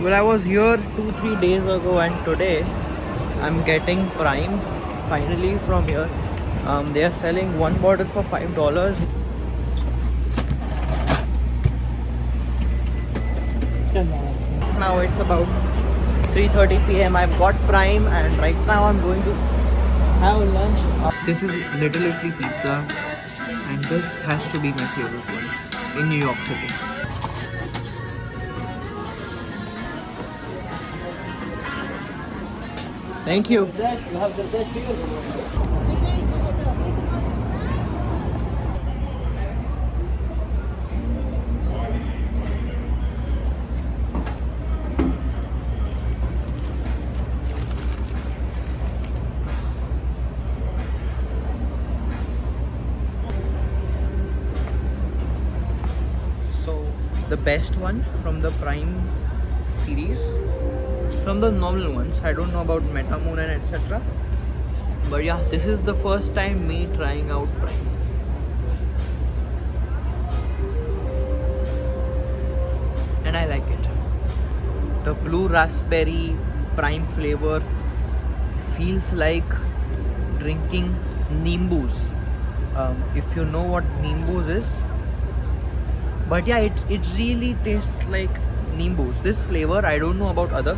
Well, I was here 2-3 days ago, and today I'm getting Prime finally from here. They are selling one bottle for $5. Now it's about 3:30 p.m. I've got Prime, and right now I'm going to have lunch. This is Little Italy pizza, and this has to be my favorite one in New York City. Thank you. So the best one from the Prime series, from the normal ones, I don't know about Metamoon and etc. But yeah, this is the first time me trying out Prime. And I like it. The blue raspberry Prime flavor feels like drinking Nimbus. If you know what Nimbus is. But yeah, it really tastes like Nimbus. This flavor, I don't know about other.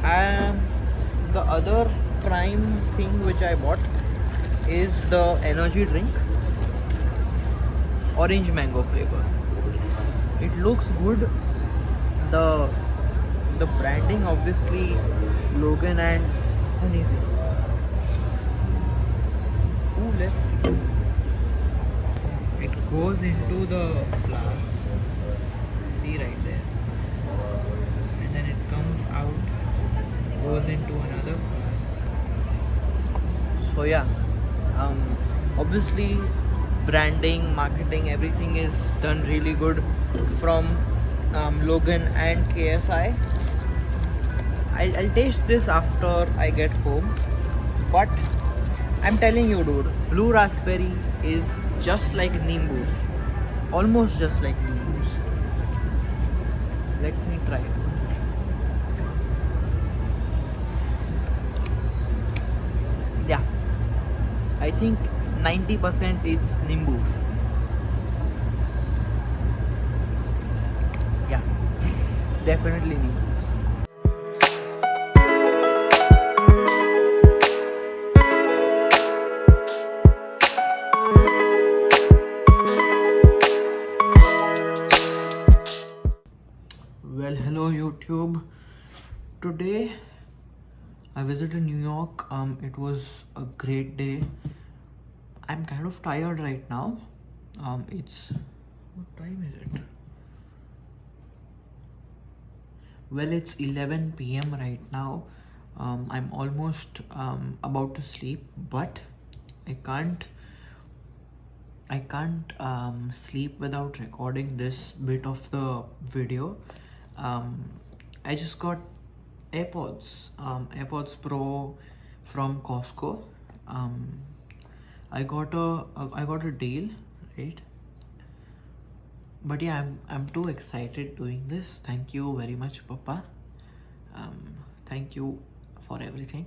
And the other Prime thing which I bought is the energy drink. Orange mango flavor. It looks good. The branding, obviously Logan and Honeybee. Ooh, let's see. It goes into the flower. See right there. And then it comes out, goes into another flower. So yeah, obviously branding, marketing, everything is done really good from Logan and KSI. I'll taste this after I get home, but I'm telling you, dude, blue raspberry is just like Nimbus, almost just like Nimbus. Let me try it. Yeah, I think 90% is Nimbus. Yeah, definitely Nimbus. Well, hello YouTube. Today I visited New York. It was a great day. I'm kind of tired right now. It's what time is it? Well, it's 11 p.m. right now. I'm almost about to sleep, but I can't sleep without recording this bit of the video. I just got AirPods Pro from Costco. I got a deal, right? But yeah, I'm too excited doing this. Thank you very much, Papa. Thank you for everything.